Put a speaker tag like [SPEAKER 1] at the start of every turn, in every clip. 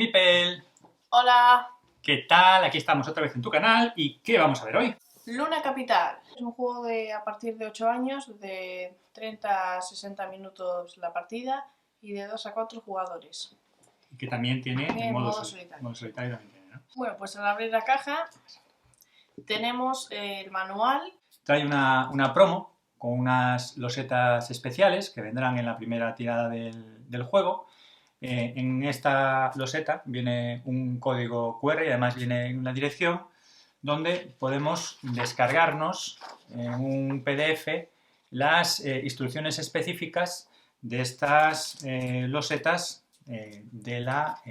[SPEAKER 1] Mipel.
[SPEAKER 2] Hola.
[SPEAKER 1] ¿Qué tal? Aquí estamos otra vez en tu canal. ¿Y qué vamos a ver hoy?
[SPEAKER 2] Luna Capital. Es un juego a partir de 8 años, de 30 a 60 minutos la partida y de 2 a 4 jugadores.
[SPEAKER 1] Y que también tiene
[SPEAKER 2] modo solitario.
[SPEAKER 1] Modo solitario también tiene, ¿no?
[SPEAKER 2] Bueno, pues al abrir la caja tenemos el manual.
[SPEAKER 1] Trae una promo con unas losetas especiales que vendrán en la primera tirada del juego. En esta loseta viene un código QR y además viene una dirección donde podemos descargarnos en un PDF las instrucciones específicas de estas losetas de la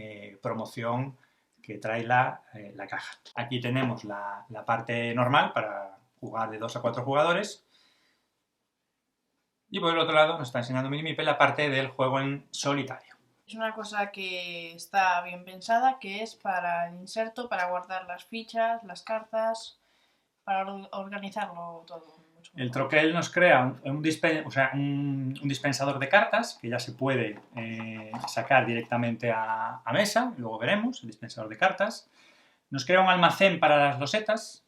[SPEAKER 1] promoción que trae la caja. Aquí tenemos la parte normal para jugar de 2 a 4 jugadores. Y por el otro lado nos está enseñando Minimipel la parte del juego en solitario.
[SPEAKER 2] Es una cosa que está bien pensada, que es para el inserto, para guardar las fichas, las cartas, para organizarlo todo.
[SPEAKER 1] El troquel nos crea un dispensador de cartas que ya se puede sacar directamente a mesa, luego veremos el dispensador de cartas. Nos crea un almacén para las losetas,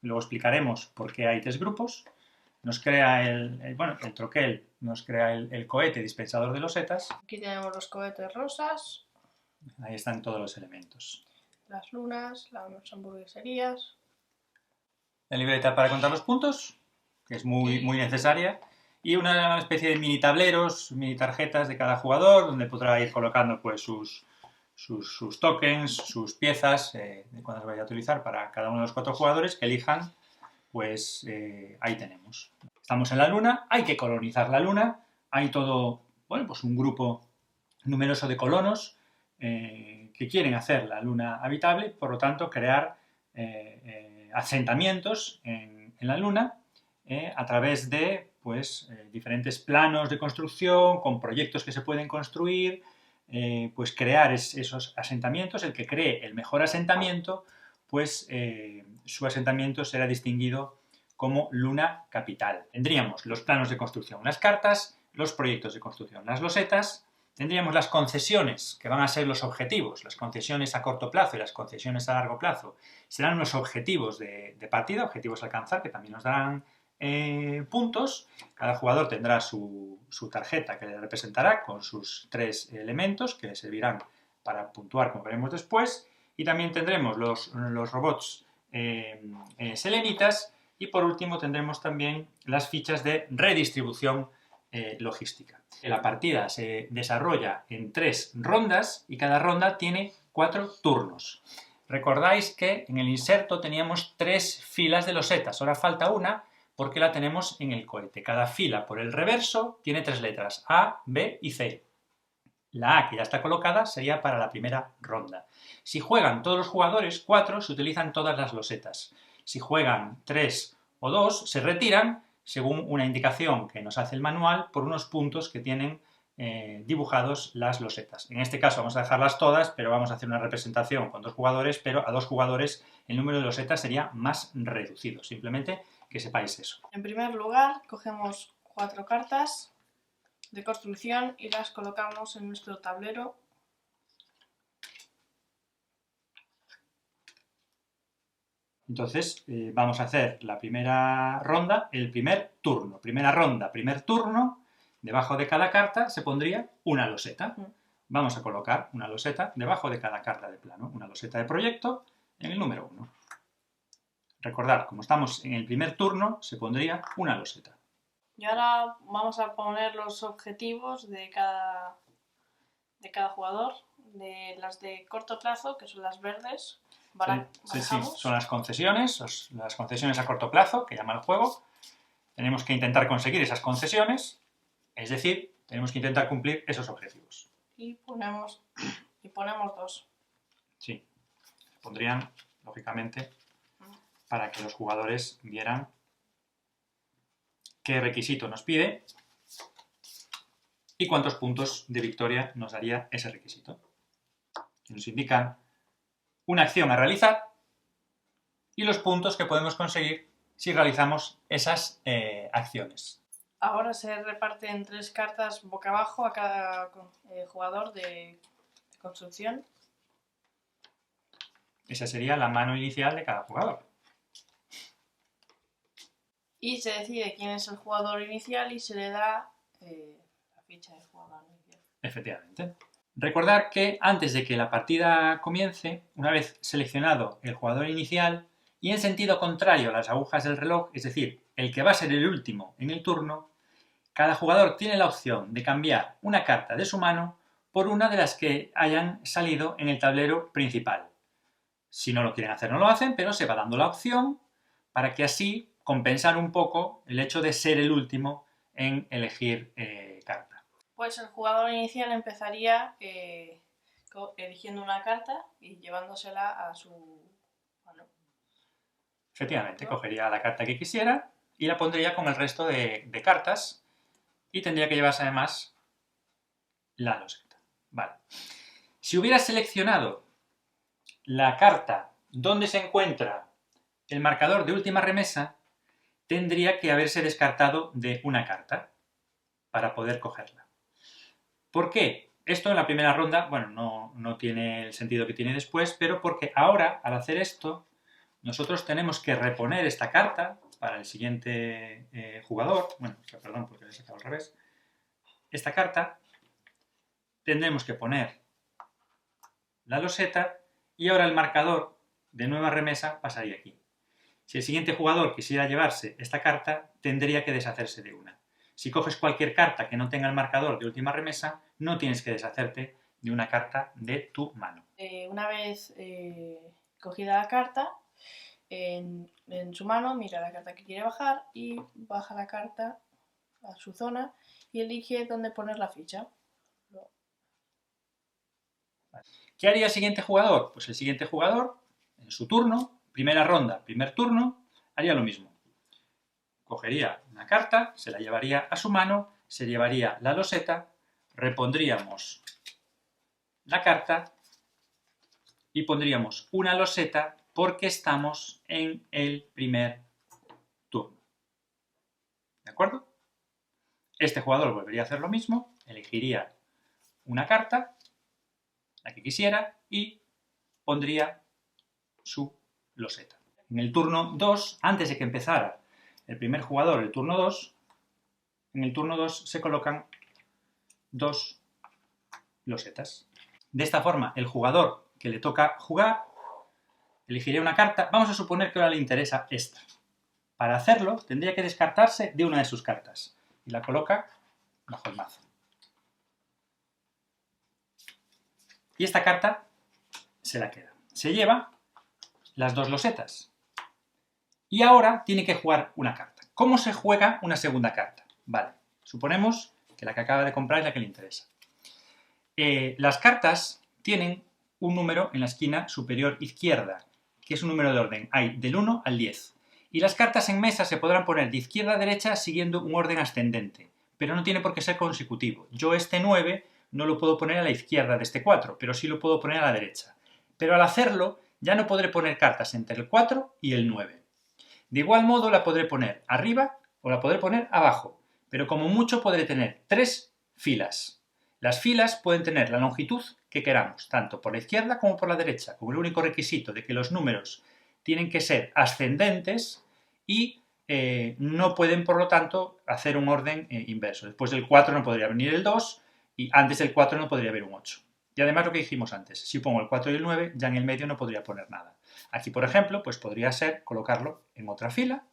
[SPEAKER 1] luego explicaremos por qué hay 3 grupos. Nos crea el troquel, nos crea el cohete dispensador de losetas.
[SPEAKER 2] Aquí tenemos los cohetes rosas.
[SPEAKER 1] Ahí están todos los elementos.
[SPEAKER 2] Las lunas, las hamburgueserías.
[SPEAKER 1] La libreta para contar los puntos, que es muy necesaria. Y una especie de mini tableros, mini tarjetas de cada jugador, donde podrá ir colocando pues sus tokens, sus piezas, de cuándo se vaya a utilizar para cada uno de los 4 jugadores que elijan. Pues ahí tenemos. Estamos en la Luna, hay que colonizar la Luna, hay todo, bueno, pues un grupo numeroso de colonos que quieren hacer la Luna habitable, por lo tanto crear asentamientos en la Luna a través de pues, diferentes planos de construcción, con proyectos que se pueden construir, pues crear esos asentamientos. El que cree el mejor asentamiento, pues su asentamiento será distinguido como Luna Capital. Tendríamos los planos de construcción, las cartas, los proyectos de construcción, las losetas, tendríamos las concesiones, que van a ser los objetivos. Las concesiones a corto plazo y las concesiones a largo plazo serán los objetivos de partida, objetivos a alcanzar, que también nos darán puntos. Cada jugador tendrá su tarjeta que le representará con sus 3 elementos que le servirán para puntuar, como veremos después. Y también tendremos los robots selenitas y por último tendremos también las fichas de redistribución logística. La partida se desarrolla en 3 rondas y cada ronda tiene 4 turnos. Recordáis que en el inserto teníamos 3 filas de losetas, ahora falta una porque la tenemos en el cohete. Cada fila por el reverso tiene 3 letras, A, B y C. La A, que ya está colocada, sería para la primera ronda. Si juegan todos los jugadores, 4, se utilizan todas las losetas. Si juegan 3 o 2, se retiran según una indicación que nos hace el manual por unos puntos que tienen dibujados las losetas. En este caso vamos a dejarlas todas, pero vamos a hacer una representación con 2 jugadores, pero a 2 jugadores el número de losetas sería más reducido. Simplemente que sepáis eso.
[SPEAKER 2] En primer lugar, cogemos 4 cartas de construcción y las colocamos en nuestro tablero.
[SPEAKER 1] Entonces vamos a hacer la primera ronda, el primer turno. Primera ronda, primer turno, debajo de cada carta se pondría una loseta. Vamos a colocar una loseta debajo de cada carta de plano, una loseta de proyecto en el número 1. Recordad, como estamos en el primer turno, se pondría una loseta.
[SPEAKER 2] Y ahora vamos a poner los objetivos de cada jugador, de las de corto plazo, que son las verdes.
[SPEAKER 1] Sí, son las concesiones a corto plazo, que llama el juego. Tenemos que intentar conseguir esas concesiones, es decir, tenemos que intentar cumplir esos objetivos.
[SPEAKER 2] Y ponemos 2.
[SPEAKER 1] Sí, se pondrían, lógicamente, para que los jugadores vieran qué requisito nos pide y cuántos puntos de victoria nos daría ese requisito. Nos indican una acción a realizar y los puntos que podemos conseguir si realizamos esas acciones.
[SPEAKER 2] Ahora se reparten 3 cartas boca abajo a cada jugador de construcción.
[SPEAKER 1] Esa sería la mano inicial de cada jugador.
[SPEAKER 2] Y se decide quién es el jugador inicial y se le da la ficha de jugador inicial.
[SPEAKER 1] Efectivamente. Recordar que antes de que la partida comience, una vez seleccionado el jugador inicial y en sentido contrario a las agujas del reloj, es decir, el que va a ser el último en el turno, cada jugador tiene la opción de cambiar una carta de su mano por una de las que hayan salido en el tablero principal. Si no lo quieren hacer, no lo hacen, pero se va dando la opción para que así compensar un poco el hecho de ser el último en elegir carta.
[SPEAKER 2] Pues el jugador inicial empezaría eligiendo una carta y llevándosela a su mano.
[SPEAKER 1] Efectivamente, cogería la carta que quisiera y la pondría con el resto de cartas y tendría que llevarse además la loseta. Vale. Si hubiera seleccionado la carta donde se encuentra el marcador de última remesa, tendría que haberse descartado de una carta para poder cogerla. ¿Por qué? Esto en la primera ronda, bueno, no tiene el sentido que tiene después, pero porque ahora, al hacer esto, nosotros tenemos que reponer esta carta para el siguiente jugador. Bueno, perdón, porque le he sacado al revés. Esta carta tendremos que poner la loseta y ahora el marcador de nueva remesa pasaría aquí. Si el siguiente jugador quisiera llevarse esta carta, tendría que deshacerse de una. Si coges cualquier carta que no tenga el marcador de última remesa, no tienes que deshacerte de una carta de tu mano.
[SPEAKER 2] Una vez cogida la carta, en su mano mira la carta que quiere bajar y baja la carta a su zona y elige dónde poner la ficha.
[SPEAKER 1] ¿Qué haría el siguiente jugador? Pues el siguiente jugador, en su turno, primera ronda, primer turno, haría lo mismo. Cogería una carta, se la llevaría a su mano, se llevaría la loseta, repondríamos la carta y pondríamos una loseta porque estamos en el primer turno. ¿De acuerdo? Este jugador volvería a hacer lo mismo, elegiría una carta, la que quisiera, y pondría su loseta. En el turno 2, antes de que empezara el primer jugador, el turno 2, en el turno 2 se colocan dos losetas. De esta forma, el jugador que le toca jugar elegiría una carta. Vamos a suponer que ahora le interesa esta. Para hacerlo, tendría que descartarse de una de sus cartas y la coloca bajo el mazo. Y esta carta se la queda. Se lleva las dos losetas. Y ahora tiene que jugar una carta. ¿Cómo se juega una segunda carta? Vale, suponemos que la que acaba de comprar es la que le interesa. Las cartas tienen un número en la esquina superior izquierda, que es un número de orden. Hay del 1 al 10. Y las cartas en mesa se podrán poner de izquierda a derecha siguiendo un orden ascendente, pero no tiene por qué ser consecutivo. Yo este 9 no lo puedo poner a la izquierda de este 4, pero sí lo puedo poner a la derecha. Pero al hacerlo, ya no podré poner cartas entre el 4 y el 9. De igual modo la podré poner arriba o la podré poner abajo, pero como mucho podré tener 3 filas. Las filas pueden tener la longitud que queramos, tanto por la izquierda como por la derecha, con el único requisito de que los números tienen que ser ascendentes y no pueden, por lo tanto, hacer un orden inverso. Después del 4 no podría venir el 2 y antes del 4 no podría haber un 8. Y además lo que dijimos antes, si pongo el 4 y el 9, ya en el medio no podría poner nada. Aquí, por ejemplo, pues podría ser colocarlo en otra fila,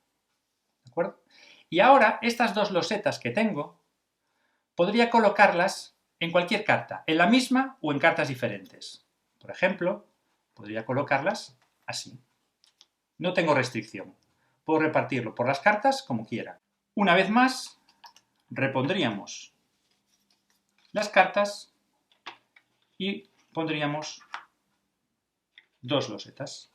[SPEAKER 1] ¿de acuerdo? Y ahora, estas dos losetas que tengo, podría colocarlas en cualquier carta, en la misma o en cartas diferentes. Por ejemplo, podría colocarlas así. No tengo restricción. Puedo repartirlo por las cartas como quiera. Una vez más, repondríamos las cartas y pondríamos dos losetas.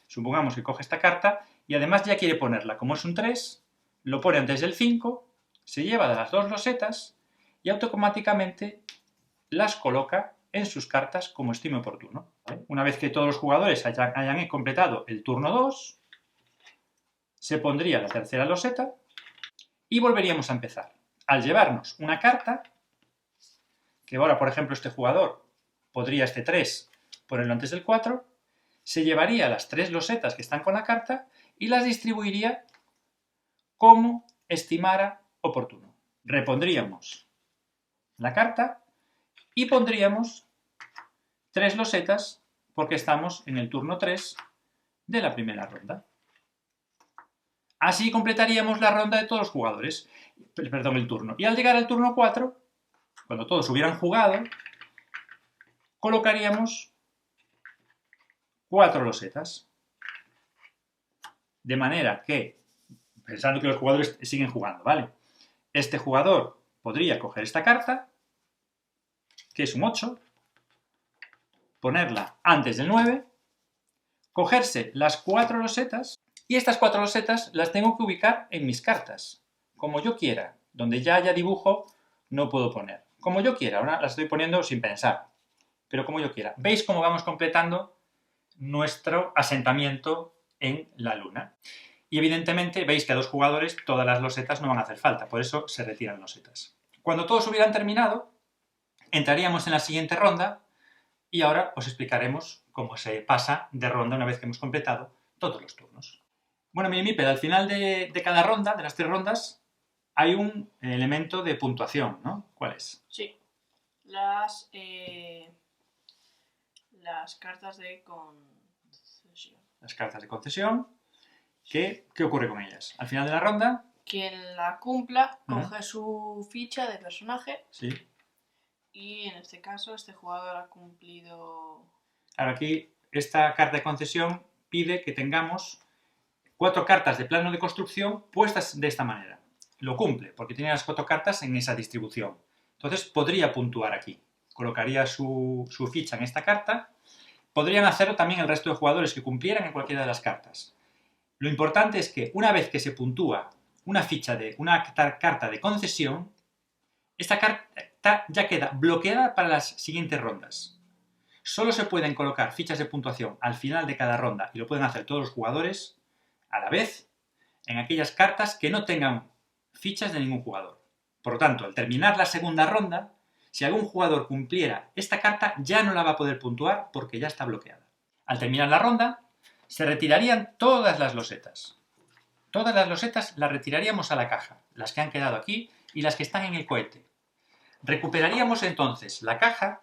[SPEAKER 1] Supongamos que coge esta carta y además ya quiere ponerla. Como es un 3, lo pone antes del 5, se lleva de las dos losetas y automáticamente las coloca en sus cartas como estime oportuno. ¿Vale? Una vez que todos los jugadores hayan completado el turno 2, se pondría la tercera loseta y volveríamos a empezar. Al llevarnos una carta, que ahora, por ejemplo, este jugador podría este 3 ponerlo antes del 4, se llevaría las 3 losetas que están con la carta y las distribuiría como estimara oportuno. Repondríamos la carta y pondríamos 3 losetas porque estamos en el turno 3 de la primera ronda. Así completaríamos la ronda de todos los jugadores, perdón, el turno. Y al llegar al turno 4, cuando todos hubieran jugado, colocaríamos 4 losetas. De manera que, pensando que los jugadores siguen jugando, ¿vale? Este jugador podría coger esta carta, que es un 8, ponerla antes del 9, cogerse las 4 losetas, y estas 4 losetas las tengo que ubicar en mis cartas, como yo quiera. Donde ya haya dibujo no puedo poner. Como yo quiera, ahora las estoy poniendo sin pensar, pero como yo quiera. ¿Veis cómo vamos completando nuestro asentamiento en la luna? Y evidentemente veis que a 2 jugadores todas las losetas no van a hacer falta, por eso se retiran losetas. Cuando todos hubieran terminado, entraríamos en la siguiente ronda y ahora os explicaremos cómo se pasa de ronda una vez que hemos completado todos los turnos. Bueno, Minimíped, al final de cada ronda, de las 3 rondas, hay un elemento de puntuación, ¿no? ¿Cuál es?
[SPEAKER 2] Sí. Las cartas de concesión.
[SPEAKER 1] Las cartas de concesión. ¿Qué ocurre con ellas? Al final de la ronda...
[SPEAKER 2] Quien la cumpla coge su ficha de personaje.
[SPEAKER 1] Sí.
[SPEAKER 2] Y en este caso, este jugador ha cumplido...
[SPEAKER 1] Ahora aquí, esta carta de concesión pide que tengamos 4 cartas de plano de construcción puestas de esta manera. Lo cumple, porque tiene las 4 cartas en esa distribución. Entonces podría puntuar aquí. Colocaría su ficha en esta carta. Podrían hacerlo también el resto de jugadores que cumplieran en cualquiera de las cartas. Lo importante es que una vez que se puntúa una ficha de una carta de concesión, esta carta ya queda bloqueada para las siguientes rondas. Solo se pueden colocar fichas de puntuación al final de cada ronda, y lo pueden hacer todos los jugadores a la vez, en aquellas cartas que no tengan fichas de ningún jugador. Por lo tanto, al terminar la segunda ronda, si algún jugador cumpliera esta carta, ya no la va a poder puntuar porque ya está bloqueada. Al terminar la ronda, se retirarían todas las losetas. Todas las losetas las retiraríamos a la caja, las que han quedado aquí y las que están en el cohete. Recuperaríamos entonces la caja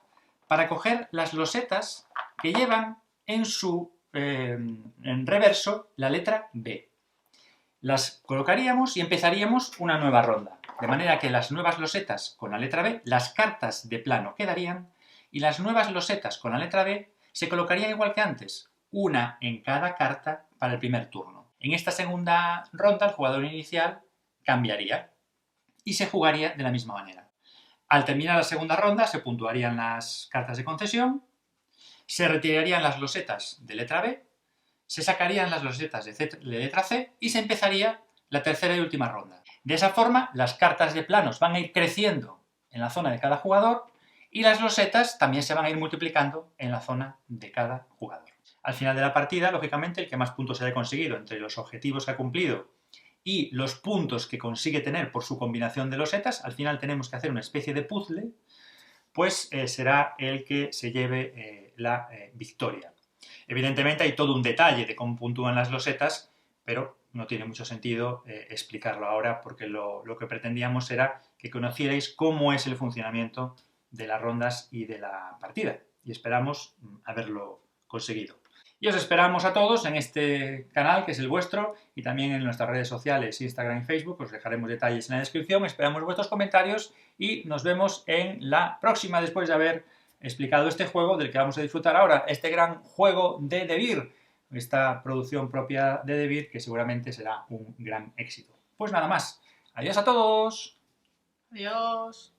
[SPEAKER 1] para coger las losetas que llevan en su en reverso la letra B. Las colocaríamos y empezaríamos una nueva ronda. De manera que las nuevas losetas con la letra B, las cartas de plano quedarían, y las nuevas losetas con la letra B se colocarían igual que antes, una en cada carta para el primer turno. En esta segunda ronda el jugador inicial cambiaría y se jugaría de la misma manera. Al terminar la segunda ronda se puntuarían las cartas de concesión, se retirarían las losetas de letra B, se sacarían las losetas de letra C y se empezaría la tercera y última ronda. De esa forma, las cartas de planos van a ir creciendo en la zona de cada jugador y las losetas también se van a ir multiplicando en la zona de cada jugador. Al final de la partida, lógicamente, el que más puntos haya conseguido entre los objetivos que ha cumplido y los puntos que consigue tener por su combinación de losetas, al final tenemos que hacer una especie de puzzle, pues será el que se lleve la victoria. Evidentemente hay todo un detalle de cómo puntúan las losetas, pero no tiene mucho sentido explicarlo ahora porque lo que pretendíamos era que conocierais cómo es el funcionamiento de las rondas y de la partida. Y esperamos haberlo conseguido. Y os esperamos a todos en este canal, que es el vuestro, y también en nuestras redes sociales, Instagram y Facebook. Os dejaremos detalles en la descripción. Esperamos vuestros comentarios y nos vemos en la próxima, después de haber explicado este juego del que vamos a disfrutar ahora, este gran juego de Devir, esta producción propia de Devir, que seguramente será un gran éxito. Pues nada más. Adiós a todos.
[SPEAKER 2] Adiós.